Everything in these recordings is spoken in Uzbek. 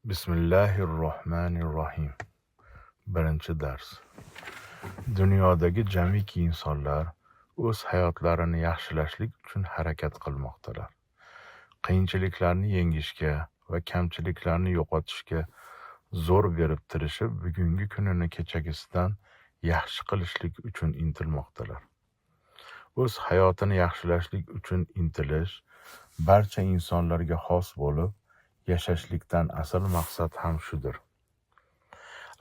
Bismillahirrohmanirrohim. Birinchi dars. Dunyodagi jamiki insonlar o'z hayotlarini yaxshilashlik uchun harakat qilmoqdalar. Qiyinchiliklarni yengishga va kamchiliklarni yo'qotishga zo'r berib tirishib, bugungi kunini kechagisidan yaxshi qilishlik uchun intilmoqdalar. O'z hayotini yaxshilashlik uchun intilish barcha insonlarga xos bo'lib, yashashlikdan asl maqsad ham shudir.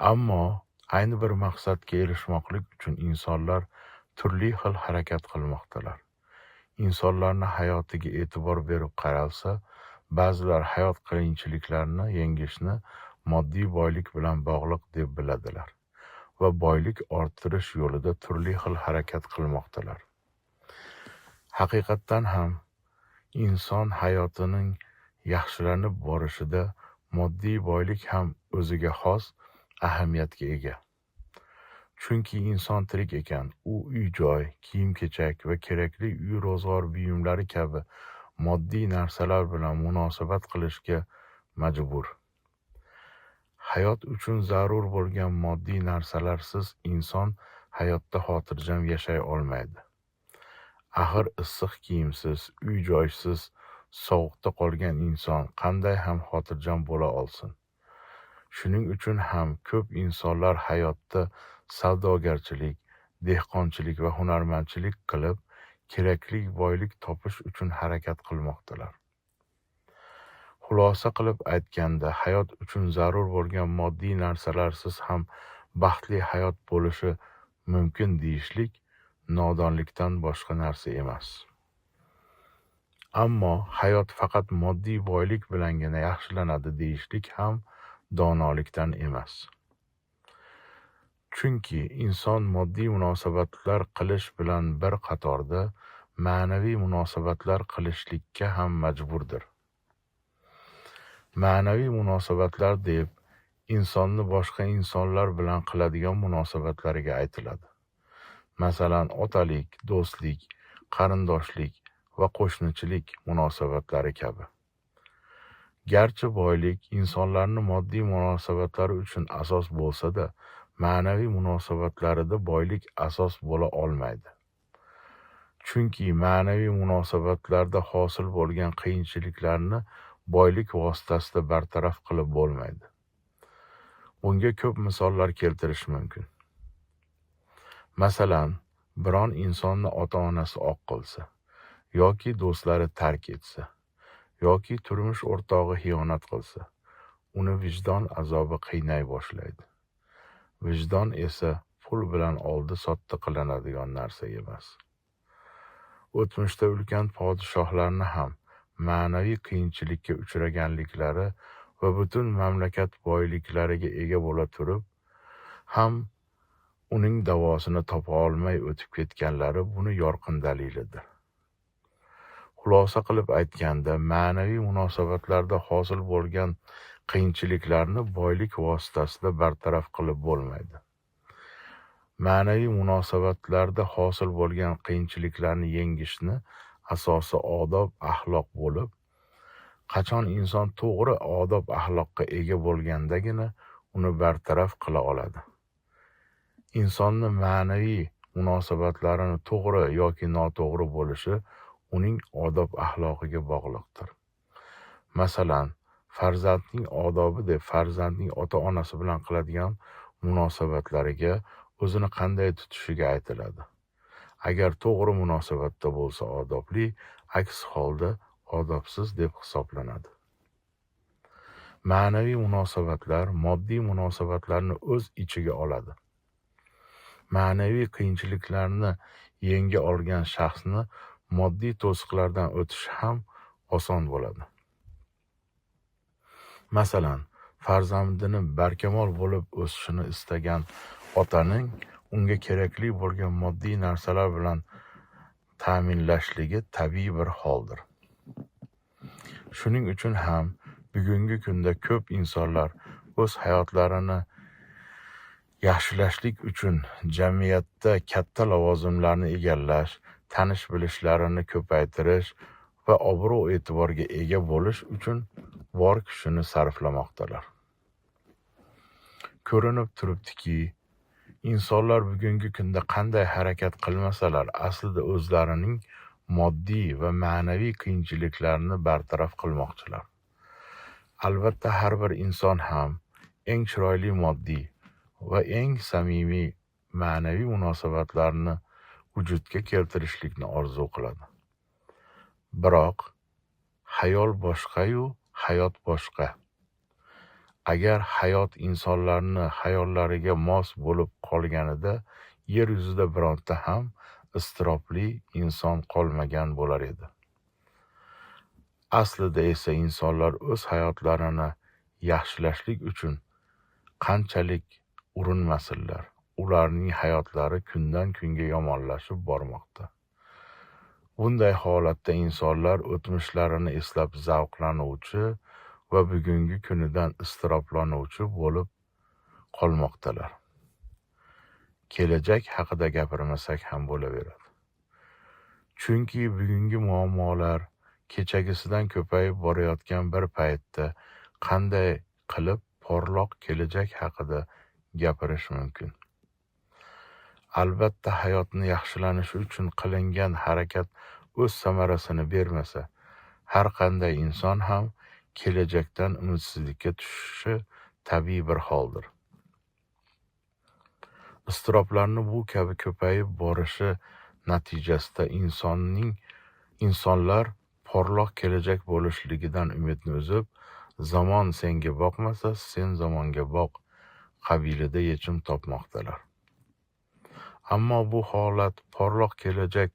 Ammo ayni bir maqsadga erishmoqlik uchun insonlar turli xil harakat qilmoqdalar. Insonlarni hayotiga e'tibor berib qaralsa, ba'zilar hayot qiyinchiliklarini yengishni moddiy boylik bilan bog'liq deb biladilar va boylik orttirish yo'lida turli xil harakat qilmoqdalar. Haqiqatdan ham inson hayotining yaxshilanib borishida moddiy boylik ham o'ziga xos ahamiyatga ega. Chunki inson tirik ekan, u uy-joy, kiyim-kechak va kerakli uy-ro'zg'or buyumlari kabi moddiy narsalar bilan munosabat qilishga majbur. Hayot uchun zarur bo'lgan moddiy narsalarsiz inson hayotda xotirjam yashay olmaydi. Axir issiq kiyimsiz, uy-joysiz, sovuqda qolgan inson qanday ham xotirjam bo'la olsin? Shuning uchun ham ko'p insonlar hayotda savdogarchilik, dehqonchilik va hunarmandchilik qilib, kerakli boylik topish uchun harakat qilmoqdalar. Xulosa qilib aytganda, hayot uchun zarur bo'lgan moddiy narsalarsiz ham baxtli hayot bo'lishi mumkin deyishlik nodonlikdan boshqa narsa emas. Ammo hayot faqat moddiy boylik bilangina yaxshilanadi deyishlik ham donolikdan emas. Chunki inson moddiy munosabatlar qilish bilan bir qatorda ma'naviy munosabatlar qilishlikka ham majburdir. Ma'naviy munosabatlar deb insonni boshqa insonlar bilan qiladigan munosabatlariga aytiladi. Masalan, otalik, do'stlik, qarindoshlik va qo'shnichilik munosabatlari kabi. Garchi boylik insonlarning moddiy munosabatlari uchun asos bo'lsa-da, ma'naviy munosabatlarida boylik asos bo'la olmaydi. Chunki ma'naviy munosabatlarda hosil bo'lgan qiyinchiliklarni boylik vositasida bartaraf qilib bo'lmaydi. Bunga ko'p misollar keltirish mumkin. Masalan, biron insonni ota-onasi oq qilsa, yoki do'stlari tark etsa, yoki turmush o'rtog'i xiyonat qilsa, uni vijdon azobi qiynay boshlaydi. Vijdon esa pul bilan oldi-sotdi qilinadigan narsa emas. O'tmishda ulkan podshohlarni ham ma'naviy qiyinchilikka uchraganliklari va butun mamlakat boyliklariga ega bo'la turib ham uning davosini topa olmay o'tib ketganlari buni yorqin dalilidir. Xulosa qilib aytganda, ma'naviy munosabatlarda hosil bo'lgan qiyinchiliklarni boylik vositasida bartaraf qilib bo'lmaydi. Ma'naviy munosabatlarda hosil bo'lgan qiyinchiliklarni yengishni asosi odob, axloq bo'lib, qachon inson to'g'ri odob, axloqqa ega bo'lgandagina uni bartaraf qila oladi. Insonning ma'naviy munosabatlarini to'g'ri yoki noto'g'ri bo'lishi uning odob axloqiga bog'liqdir. Masalan, farzandning odobi deb farzandning ota-onasi bilan qiladigan munosabatlariga o'zini qanday tutishiga aytiladi. Agar to'g'ri munosabatda bo'lsa odobli, aks holda odobsiz deb hisoblanadi. Ma'naviy munosabatlar moddiy munosabatlarni o'z ichiga oladi. Ma'naviy qiyinchiliklarni yenga olgan shaxsni moddiy to'siqlardan o'tish ham oson bo'ladi. Masalan, farzandini barkamol bo'lib o'sishini istagan otaning unga kerakli bo'lgan moddiy narsalar bilan ta'minlashligi tabiiy bir holdir. Shuning uchun ham bugungi kunda ko'p insonlar o'z hayotlarini yaxshilashlik uchun jamiyatda katta lavozimlarni egallash, tanish bilishlarini ko'paytirish va obro' e'tiborga ega bo'lish uchun bor kuchini sarflamoqdalar. Ko'rinib turibdiki, insonlar bugungi kunda qanday harakat qilmasalar, aslida o'zlarining moddiy va ma'naviy qiyinchiliklarini bartaraf qilmoqchilar. Albatta, har bir inson ham eng chiroyli moddiy va eng samimiy ma'naviy munosabatlarni vujudga keltirishlikni orzu qiladi. Biroq xayol boshqa-yu, hayot boshqa. Agar hayot insonlarni xayollariga mos bo'lib qolganida, yer yuzida bironta ham iztirobli inson qolmagan bo'lar edi. Aslida esa insonlar o'z hayotlarini yaxshilashlik uchun qanchalik urinmasinlar, ularning hayotlari kundan kunga yomonlashib bormoqda. Bunday holatda insonlar o'tmishlarini eslab zavqlanuvchi va bugungi kunidan iztiroblanuvchi bo'lib qolmoqdalar. Kelajak haqida gapirmasak ham bo'laveradi. Chunki bugungi muammolar kechagisidan ko'payib borayotgan bir paytda qanday qilib porloq kelajak haqida gapirish mumkin? Albatta, hayotni yaxshilanishi uchun qilingan harakat o'z samarasini bermasa, har qanday inson ham kelajakdan umidsizlikka tushishi tabiiy bir holdir. Iztiroblarni bu kabi ko'payib borishi natijasida insonlar porloq kelajak bo'lishligidan umidni uzib, zamon senga boqmasa, sen zamonga boq qabilida yechim topmoqdalar. Ammo bu holat porloq kelajak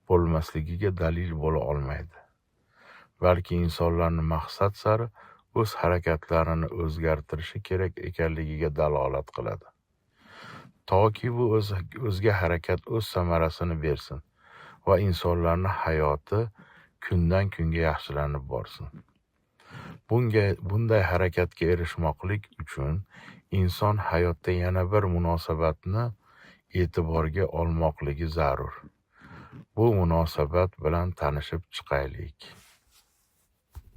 bo'lmasligiga dalil bo'la olmaydi. Balki insonlarni maqsad sari o'z harakatlarini o'zgartirishi kerak ekanligiga dalolat qiladi. Toki bu o'zga harakat o'z samarasini bersin va insonlarning hayoti kundan kunga yaxshilanib borsin. Bunday harakatga erishmoqlik uchun inson hayotda yana bir munosabatni e'tiborga olmoqligi zarur. Bu munosabat bilan tanishib chiqaylik.